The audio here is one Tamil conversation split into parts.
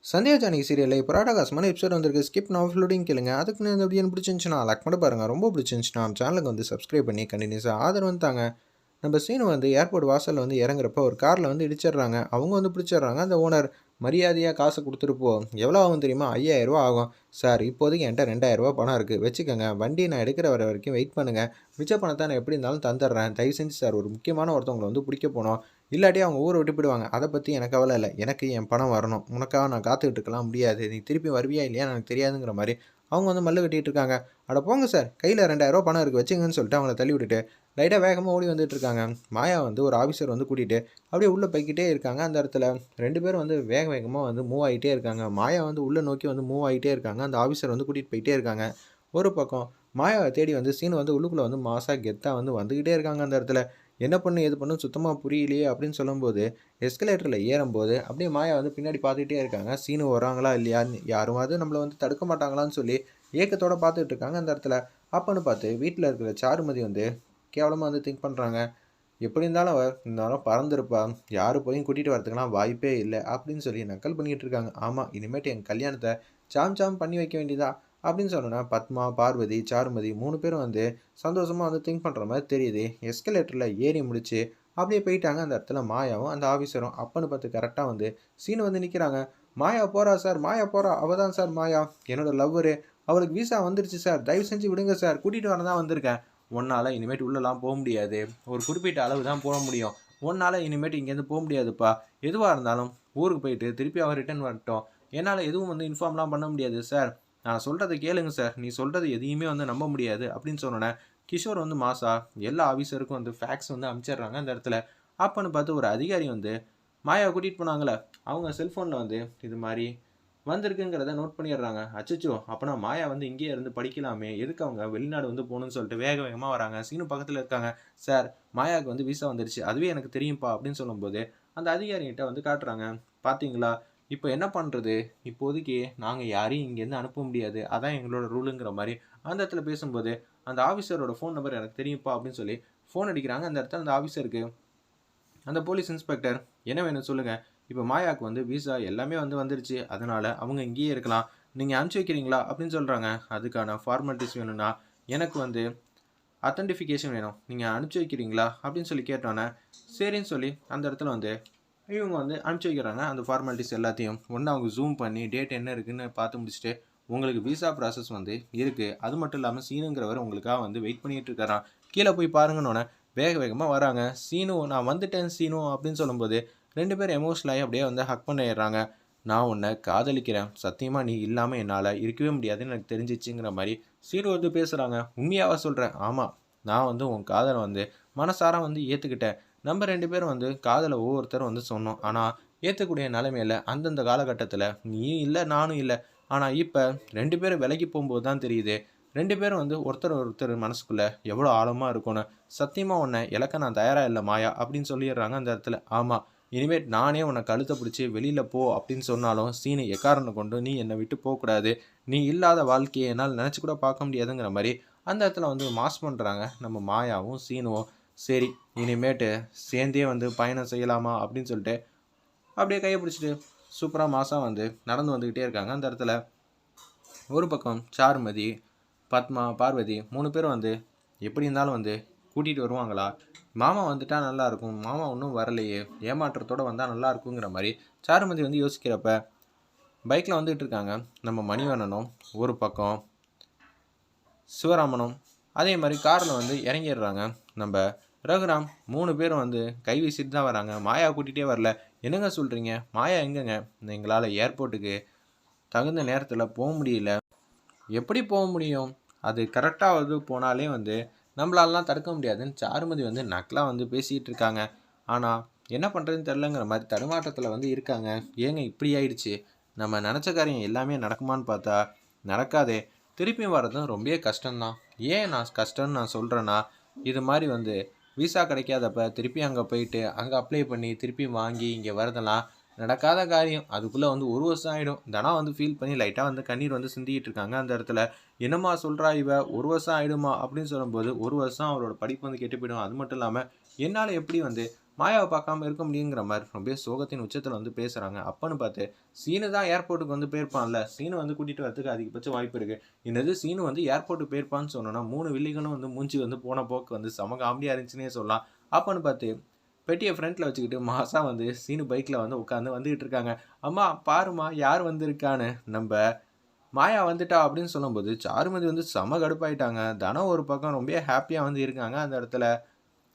சந்தியா ஜானகி சீரியலில் இப்போ ராடாகாசமான எபிசோட் வந்திருக்கு. ஸ்கிப் நான் ஃபுல்லோடையும் கேளுங்க. அதுக்கு இந்த வீடியோ பிடிச்சிருந்துச்சுன்னா லைக் பண்ணி பாருங்கள். ரொம்ப பிடிச்சிருந்துச்சுன்னா நம்ம சேனலுக்கு வந்து சப்ஸ்கிரைப் பண்ணி கண்டினியூஸாக ஆதரவு வந்துட்டாங்க. நம்ம சீனு வந்து ஏர்போர்ட் வாசலில் வந்து இறங்குறப்ப ஒரு காரில் வந்து இடிச்சிடுறாங்க. அவங்க வந்து பிடிச்சிடுறாங்க. அந்த ஓனர் மரியாதையாக காசை கொடுத்துருப்போ எவ்வளோ ஆகும் தெரியுமா? 5000 ஆகும். சார் இப்போதைக்கு என்கிட்ட 2000 பணம் இருக்குது, வச்சுக்கோங்க. வண்டி நான் எடுக்கிற வர வரைக்கும் வெயிட் பண்ணுங்கள். மிச்ச பணத்தை நான் எப்படி இருந்தாலும் தந்துடுறேன். தயவு செஞ்சு சார், ஒரு முக்கியமான ஒருத்தவங்களை வந்து பிடிக்க போனோம், இல்லாட்டி அவங்க ஊரை விட்டு போயிடுவாங்க. அதை பற்றி எனக்கு கவலை இல்லை. எனக்கு என் பணம் வரணும். உனக்காக நான் காத்துக்கிட்டு இருக்கலாம் முடியாது. நீ திருப்பி வருவியா இல்லையா எனக்கு தெரியாதுங்கிற மாதிரி அவங்க வந்து மல்லு கட்டிகிட்டு இருக்காங்க. அட போங்க சார், கையில் 2000 பணம் இருக்குது, வச்சுங்கன்னு சொல்லிட்டு அவங்கள தள்ளி விட்டுட்டு லைட்டாக வேகமாக ஓடி வந்துட்டு இருக்காங்க. மாயா வந்து ஒரு ஆஃபீஸர் வந்து கூட்டிகிட்டு அப்படியே உள்ளே போய்கிட்டே இருக்காங்க. அந்த இடத்துல 2 பேரும் வந்து வேக வேகமாக வந்து மூவ் ஆகிட்டே இருக்காங்க. மாயா வந்து உள்ளே நோக்கி வந்து மூவ் ஆகிட்டே இருக்காங்க. அந்த ஆஃபீஸர் வந்து கூட்டிகிட்டு போயிட்டே இருக்காங்க. ஒரு பக்கம் மாயாவை தேடி வந்து சீன் வந்து உள்ளுக்குள்ளே வந்து மாசா கெத்தாக வந்து வந்துக்கிட்டே இருக்காங்க. அந்த இடத்துல என்ன பண்ணு எது பண்ணு சுத்தமாக புரியலையே அப்படின்னு சொல்லும்போது, எஸ்கலேட்டரில் ஏறும்போது அப்படியே மாயா வந்து பின்னாடி பார்த்துக்கிட்டே இருக்காங்க. சீனு வராங்களா இல்லையான்னு, யாருமாவது நம்மளை வந்து தடுக்க மாட்டாங்களான்னு சொல்லி ஏக்கத்தோடு பார்த்துட்டு இருக்காங்க. அந்த இடத்துல அப்பன்னு பார்த்து வீட்டில் இருக்கிற சாருமதி வந்து கேவலமாக வந்து திங்க் பண்ணுறாங்க. எப்படி இருந்தாலும் அவள் இருந்தாலும் பறந்துருப்பா, யார் போயும் கூட்டிகிட்டு வரதுக்கெல்லாம் வாய்ப்பே இல்லை அப்படின்னு சொல்லி நக்கல் பண்ணிக்கிட்டு இருக்காங்க. ஆமாம், இனிமேட்டு என் கல்யாணத்தை சாம் பண்ணி வைக்க வேண்டியதா அப்படின்னு சொன்னோன்னா பத்மா, பார்வதி, சாருமதி 3 பேரும் வந்து சந்தோஷமாக வந்து திங்க் பண்ணுற மாதிரி தெரியுது. எஸ்கலேட்டரில் ஏறி முடிச்சு அப்படியே போயிட்டாங்க. அந்த இடத்துல மாயாவும் அந்த ஆஃபீஸரும் அப்பன்னு பார்த்து கரெக்டாக வந்து சீனு வந்து நிற்கிறாங்க. மாயா போகிறா சார், மாயா போகிறா, அவள் தான் சார் மாயா, என்னோட லவ்வரு, அவளுக்கு வீசா வந்துருச்சு சார், தயவு செஞ்சு விடுங்க சார், கூட்டிகிட்டு வர தான் வந்திருக்கேன். உன்னால் இனிமேட்டு உள்ளெல்லாம் போக முடியாது, ஒரு குறிப்பிட்ட அளவு தான் போக முடியும், உன்னால் இனிமேட்டு இங்கேருந்து போக முடியாதுப்பா, எதுவாக இருந்தாலும் ஊருக்கு போயிட்டு திருப்பி அவர் ரிட்டர்ன் வரட்டும், என்னால் எதுவும் வந்து இன்ஃபார்ம்லாம் பண்ண முடியாது சார், நான் சொல்கிறத கேளுங்க சார், நீ சொல்கிறது எதையுமே வந்து நம்ப முடியாது அப்படின்னு சொன்னோன்னே கிஷோர் வந்து மாசா எல்லா ஆஃபீஸருக்கும் வந்து ஃபேக்ஸ் வந்து அனுப்பிச்சிடுறாங்க. அந்த இடத்துல அப்பன்னு பார்த்து ஒரு அதிகாரி வந்து மாயாவை கூட்டிகிட்டு போனாங்களே, அவங்க செல்ஃபோனில் வந்து இது மாதிரி வந்திருக்குங்கிறத நோட் பண்ணிடுறாங்க. அச்சச்சோ, அப்போனா மாயா வந்து இங்கேயே இருந்து படிக்கலாமே, எதுக்கு அவங்க வெளிநாடு வந்து போகணுன்னு சொல்லிட்டு வேக வேகமாக வராங்க. சீனு பக்கத்தில் இருக்காங்க. சார், மாயாவுக்கு வந்து வீசா வந்துருச்சு, அதுவே எனக்கு தெரியும்ப்பா அப்படின்னு சொல்லும்போது அந்த அதிகாரிகிட்ட வந்து காட்டுறாங்க. பார்த்தீங்களா, இப்போ என்ன பண்ணுறது, இப்போதைக்கு நாங்கள் யாரையும் இங்கேருந்து அனுப்ப முடியாது, அதான் எங்களோட ரூலுங்கிற மாதிரி அந்த இடத்துல பேசும்போது அந்த ஆஃபீஸரோட ஃபோன் நம்பர் எனக்கு தெரியும்ப்பா அப்படின்னு சொல்லி ஃபோன் அடிக்கிறாங்க. அந்த இடத்துல அந்த ஆஃபீஸருக்கு அந்த போலீஸ் இன்ஸ்பெக்டர், என்ன வேணும் சொல்லுங்கள், இப்போ மாயாவுக்கு வந்து விசா எல்லாமே வந்து வந்துருச்சு, அதனால் அவங்க இங்கேயே இருக்கலாம், நீங்கள் அனுப்பிச்சி வைக்கிறீங்களா அப்படின்னு சொல்கிறாங்க. அதுக்கான ஃபார்மாலிட்டிஸ் வேணும்னா எனக்கு வந்து அத்தன்டிஃபிகேஷன் வேணும், நீங்கள் அனுப்பிச்சி வைக்கிறீங்களா அப்படின்னு சொல்லி கேட்டோன்னே சரின்னு சொல்லி அந்த இடத்துல வந்து இவங்க வந்து அனுப்பிச்சி வைக்கிறாங்க. அந்த ஃபார்மாலிட்டிஸ் எல்லாத்தையும் ஒன்று அவங்க ஜூம் பண்ணி டேட் என்ன இருக்குதுன்னு பார்த்து முடிச்சுட்டு, உங்களுக்கு விசா ப்ராசஸ் வந்து இருக்குது, அது மட்டும் இல்லாமல் சீனுங்கிறவர் உங்களுக்காக வந்து வெயிட் பண்ணிகிட்டு இருக்காராம், கீழே போய் பாருங்கன்னொன்னே வேக வேகமாக வராங்க. சீனு, நான் வந்துட்டேன் சீனு அப்படின்னு சொல்லும்போது 2 பேரும் எமோஷனலாகி அப்படியே வந்து ஹக் பண்ணிடுறாங்க. நான் உன்னை காதலிக்கிறேன், சத்தியமாக நீ இல்லாமல் என்னால் இருக்கவே முடியாதுன்னு எனக்கு தெரிஞ்சிச்சுங்கிற மாதிரி சீனு வந்து பேசுகிறாங்க. உண்மையாக சொல்கிறேன், ஆமாம், நான் வந்து உன் காதலை வந்து மனசார வந்து ஏற்றுக்கிட்டேன். நம்ம 2 பேரும் வந்து காதலை ஒவ்வொருத்தரும் வந்து சொன்னோம், ஆனால் ஏற்றக்கூடிய நிலைமையில் அந்தந்த காலகட்டத்தில் நீயும் இல்லை நானும் இல்லை. ஆனால் இப்போ 2 பேரும் விலகி போகும்போது தான் தெரியுது 2 பேரும் வந்து ஒருத்தர் ஒருத்தர் மனசுக்குள்ளே எவ்வளோ ஆழமாக இருக்கும்னு. சத்தியமாக உன்னை இழக்க நான் தயாராக இல்லை மாயா அப்படின்னு சொல்லிடுறாங்க. அந்த இடத்துல ஆமாம், இனிமேல் நானே உன்னை கழுத்தை பிடிச்சி வெளியில் போ அப்படின்னு சொன்னாலும் சீனு எக்காரணம் கொண்டு நீ என்னை விட்டு போகக்கூடாது, நீ இல்லாத வாழ்க்கையை என்னால் நினச்சி கூட பார்க்க முடியாதுங்கிற மாதிரி அந்த இடத்துல வந்து மாஸ் பண்ணுறாங்க நம்ம மாயாவும் சீனுவும். சரி, இனிமேட்டு சேர்ந்தே வந்து பயணம் செய்யலாமா அப்படின்னு சொல்லிட்டு அப்படியே கையை பிடிச்சிட்டு சூப்பராக மாதம் வந்து நடந்து வந்துக்கிட்டே இருக்காங்க. அந்த இடத்துல ஒரு பக்கம் சாருமதி, பத்மா, பார்வதி 3 பேரும் வந்து எப்படி இருந்தாலும் வந்து கூட்டிகிட்டு வருவாங்களா, மாமா வந்துட்டால் நல்லாயிருக்கும், மாமா ஒன்றும் வரலையே, ஏமாற்றத்தோடு வந்தால் நல்லா இருக்குங்கிற மாதிரி சாருமதி வந்து யோசிக்கிறப்ப பைக்கில் வந்துகிட்டு இருக்காங்க நம்ம மணிவண்ணனும், ஒரு பக்கம் சிவராமனும் அதே மாதிரி காரில் வந்து இறங்கிடுறாங்க. நம்ம ரகுராம் 3 பேரும் வந்து கை வீசிட்டு தான் வராங்க. மாயா கூட்டிகிட்டே வரல. என்னங்க சொல்கிறீங்க, மாயா எங்கங்க, எங்களால் ஏர்போர்ட்டுக்கு தகுந்த நேரத்தில் போக முடியல. எப்படி போக முடியும், அது கரெக்டாக வந்து போனாலே வந்து நம்மளாலலாம் தடுக்க முடியாதுன்னு சாருமதி வந்து நக்கலாக வந்து பேசிகிட்டு இருக்காங்க. ஆனால் என்ன பண்ணுறதுன்னு தெரிலங்கிற மாதிரி தடுமாற்றத்தில் வந்து இருக்காங்க. ஏங்க இப்படி ஆயிடுச்சு, நம்ம நினச்ச காரியம் எல்லாமே நடக்குமான்னு பார்த்தா நடக்காதே, திருப்பியும் வர்றதும் ரொம்ப கஷ்டம்தான். ஏன் நான் கஷ்டம்னு நான் சொல்கிறேன்னா, இது மாதிரி வந்து விசா கிடைக்காதப்ப திருப்பி அங்கே போயிட்டு அங்கே அப்ளை பண்ணி திருப்பி வாங்கி இங்கே வரதெல்லாம் நடக்காத காரியம். அதுக்குள்ளே வந்து 1 வருஷம் ஆகிடும். தனா வந்து ஃபீல் பண்ணி லைட்டாக வந்து கண்ணீர் வந்து சிந்திக்கிட்டு இருக்காங்க. அந்த இடத்துல என்னம்மா சொல்கிறா இவ, 1 வருஷம் ஆகிடுமா அப்படின்னு சொல்லும்போது 1 வருஷம் அவரோட படிப்பு வந்து கெட்டு போயிடும். அது மட்டும் இல்லாமல் என்னால் எப்படி வந்து மாயாவை பார்க்காம இருக்க முடியுங்கிற மாதிரி ரொம்ப சோகத்தின் உச்சத்தில் வந்து பேசுகிறாங்க. அப்பன்னு பார்த்து சீனு தான் ஏர்போர்ட்டுக்கு வந்து போயிருப்பான்ல, சீனு வந்து கூட்டிகிட்டு வரதுக்கு அதிகபட்ச வாய்ப்பு இருக்குது. என்னது சீனு வந்து ஏர்போர்ட்டுக்கு போயிருப்பான்னு சொன்னோன்னா 3 வில்லிகளும் வந்து மூஞ்சி வந்து போன போக்கு வந்து செம காமெடியாக இருந்துச்சுன்னே சொல்லலாம். அப்பன்னு பார்த்து பெட்டியை ஃப்ரண்ட்டில் வச்சுக்கிட்டு மாசா வந்து சீனு பைக்கில் வந்து உட்காந்து வந்துகிட்டு இருக்காங்க. அம்மா பாருமா யார் வந்திருக்கான்னு, நம்ம மாயா வந்துட்டா அப்படின்னு சொல்லும்போது சாருமதி வந்து செம கடுப்பாயிட்டாங்க. தனம் ஒரு பக்கம் ரொம்ப ஹாப்பியாக வந்து இருக்காங்க. அந்த இடத்துல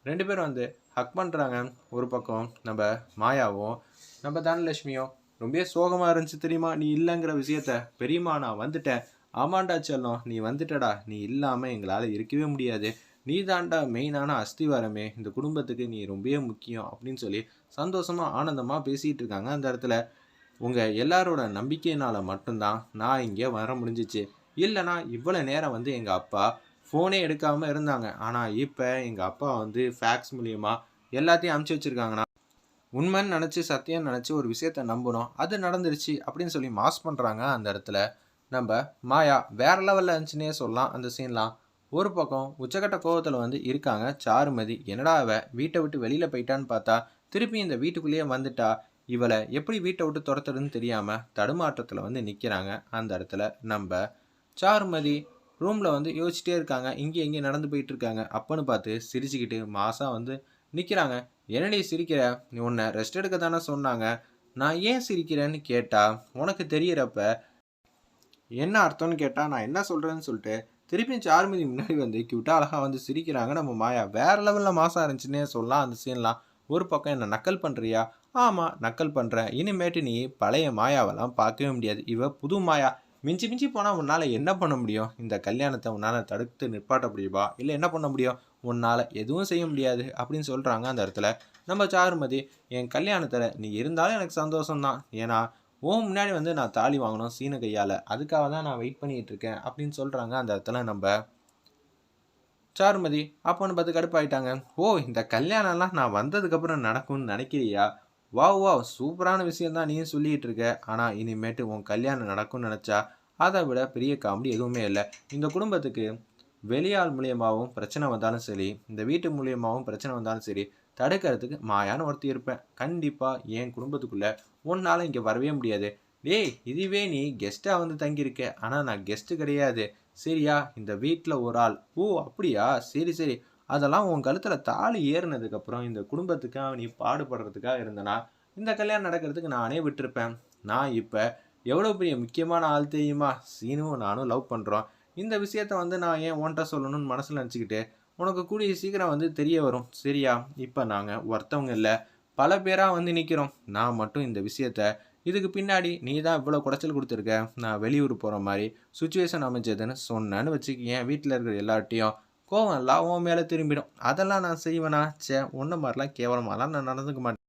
2 பேரும் வந்து ஹக் பண்ணுறாங்க. ஒரு பக்கம் நம்ம மாயாவும் நம்ம தனலட்சுமியும் ரொம்ப சோகமாக இருந்துச்சு தெரியுமா, நீ இல்லைங்கிற விஷயத்த. பெரியம்மா நான் வந்துட்டேன். ஆமாண்டா செல்லம் நீ வந்துட்டடா, நீ இல்லாமல் எங்களால் இருக்கவே முடியாது. நீ தாண்டா மெயினான அஸ்திவாரமே, இந்த குடும்பத்துக்கு நீ ரொம்பவே முக்கியம் அப்படின்னு சொல்லி சந்தோஷமாக ஆனந்தமாக பேசிகிட்டு இருக்காங்க. அந்த இடத்துல உங்கள் எல்லாரோட நம்பிக்கையினால் மட்டும்தான் நான் இங்கே வர முடிஞ்சிச்சு. இல்லைனா இவ்வளோ நேரம் வந்து எங்கள் அப்பா ஃபோனே எடுக்காமல் இருந்தாங்க. ஆனால் இப்போ எங்கள் அப்பா வந்து ஃபேக்ஸ் மூலியமாக எல்லாத்தையும் அமுச்சு வச்சுருக்காங்கண்ணா. உண்மைன்னு நினச்சி சத்தியம்னு நினச்சி ஒரு விஷயத்த நம்பணும், அது நடந்துருச்சு அப்படின்னு சொல்லி மாஸ் பண்ணுறாங்க. அந்த இடத்துல நம்ம மாயா வேற லெவலில் இருந்துச்சுன்னே சொல்லலாம். அந்த சீன்லாம் ஒரு பக்கம் உச்சக்கட்ட கோவத்தில் வந்து இருக்காங்க சாருமதி. என்னடா அவ வீட்டை விட்டு வெளியில் போயிட்டான்னு பார்த்தா திருப்பி இந்த வீட்டுக்குள்ளேயே வந்துட்டா, இவளை எப்படி வீட்டை விட்டு துரத்துறதுன்னு தெரியாமல் தடுமாற்றத்தில் வந்து நிற்கிறாங்க. அந்த இடத்துல நம்ம சாருமதி ரூமில் வந்து யோசிச்சிட்டே இருக்காங்க. இங்கே எங்கேயும் நடந்து போயிட்டு இருக்காங்க. அப்பன்னு பார்த்து சிரிச்சுக்கிட்டு மாசா வந்து நிற்கிறாங்க. என்னடி சிரிக்கிற, நீ உன்னை ரெஸ்ட் எடுக்க தானே சொன்னாங்க, நான் ஏன் சிரிக்கிறேன்னு கேட்டா உனக்கு தெரியறப்ப என்ன அர்த்தம்னு கேட்டால் நான் என்ன சொல்கிறேன்னு சொல்லிட்டு திருப்பியும் சாருமதி முன்னாடி வந்து கியூட்டாக அழகாக வந்து சிரிக்கிறாங்க. நம்ம மாயா வேறு லெவலில் மாசம் இருந்துச்சுன்னே சொல்லலாம். அந்த சீன்லாம் ஒரு பக்கம் என்ன நக்கல் பண்ணுறியா, ஆமாம் நக்கல் பண்ணுறேன், இனிமேட்டு நீ பழைய மாயாவெல்லாம் பார்க்கவே முடியாது, இவ புது மாயா. மிஞ்சி மிஞ்சி போனால் உன்னால் என்ன பண்ண முடியும், இந்த கல்யாணத்தை உன்னால் தடுத்து நிற்பாட்ட முடியுமா, இல்லை என்ன பண்ண முடியும், உன்னால் எதுவும் செய்ய முடியாது அப்படின்னு சொல்கிறாங்க. அந்த இடத்துல நம்ம சாருமதி என் கல்யாணத்தில் நீ இருந்தாலும் எனக்கு சந்தோஷம்தான், ஏன்னா முன்னாடி வந்து நான் தாலி வாங்கணும் சீனு கையால், அதுக்காக தான் நான் வெயிட் பண்ணிகிட்டு இருக்கேன் அப்படின்னு சொல்கிறாங்க. அந்த இடத்துல நம்ம சாருமதி அப்போன்னு பார்த்து கடுப்பாயிட்டாங்க. ஓ இந்த கல்யாணம்லாம் நான் வந்ததுக்கப்புறம் நடக்கும்னு நினைக்கிறியா, வாவ் வாவ் சூப்பரான விஷயந்தான் நீயும் சொல்லிகிட்டு இருக்க, ஆனால் இனிமேட்டு உன் கல்யாணம் நடக்கும்னு நினச்சா அதை விட பெரிய காமெடி எதுவுமே இல்லை. இந்த குடும்பத்துக்கு வெளியாள் மூலியமாகவும் பிரச்சனை வந்தாலும் சரி, இந்த வீட்டு மூலியமாகவும் பிரச்சனை வந்தாலும் சரி, தடுக்கிறதுக்கு மாயான்னு ஒருத்தி இருப்பேன். கண்டிப்பாக என் குடும்பத்துக்குள்ளே உன்னால் இங்கே வரவே முடியாது. டேய் இதுவே நீ கெஸ்ட்டாக வந்து தங்கியிருக்க, ஆனால் நான் கெஸ்ட்டு கிடையாது சரியா, இந்த வீட்டில் ஒரு ஆள். ஓ அப்படியா, சரி சரி. அதெல்லாம் உன் கழுத்தில் தாலி ஏறினதுக்கப்புறம் இந்த குடும்பத்துக்காக நீ பாடுபடுறதுக்காக இருந்தனா இந்த கல்யாணம் நடக்கிறதுக்கு நானே விட்டுருப்பேன். நான் இப்போ எவ்வளோ பெரிய முக்கியமான ஆள் தெரியுமா, சீனும் நானும் லவ் பண்ணுறோம். இந்த விஷயத்த வந்து நான் ஏன் உன்கிட்ட சொல்லணும்னு மனசில் நினச்சிக்கிட்டு உனக்கு கூடிய சீக்கிரம் வந்து தெரிய வரும் சரியா. இப்போ நாங்கள் ஒருத்தவங்க இல்லை பல பேராக வந்து நிற்கிறோம். நான் மட்டும் இந்த விஷயத்த இதுக்கு பின்னாடி நீ தான் இவ்வளோ குடைச்சல் கொடுத்துருக்க, நான் வெளியூர் போகிற மாதிரி சுச்சுவேஷன் அமைஞ்சதுன்னு சொன்னேன்னு வச்சுக்கேன், வீட்டில் இருக்கிற எல்லார்ட்டையும் கோவம் எல்லாம் உன் மேலே திரும்பிடும். அதெல்லாம் நான் செய்வேனா, சே ஒன்று மாதிரிலாம் கேவலமாலாம் நான் நடந்துக்க மாட்டேன்.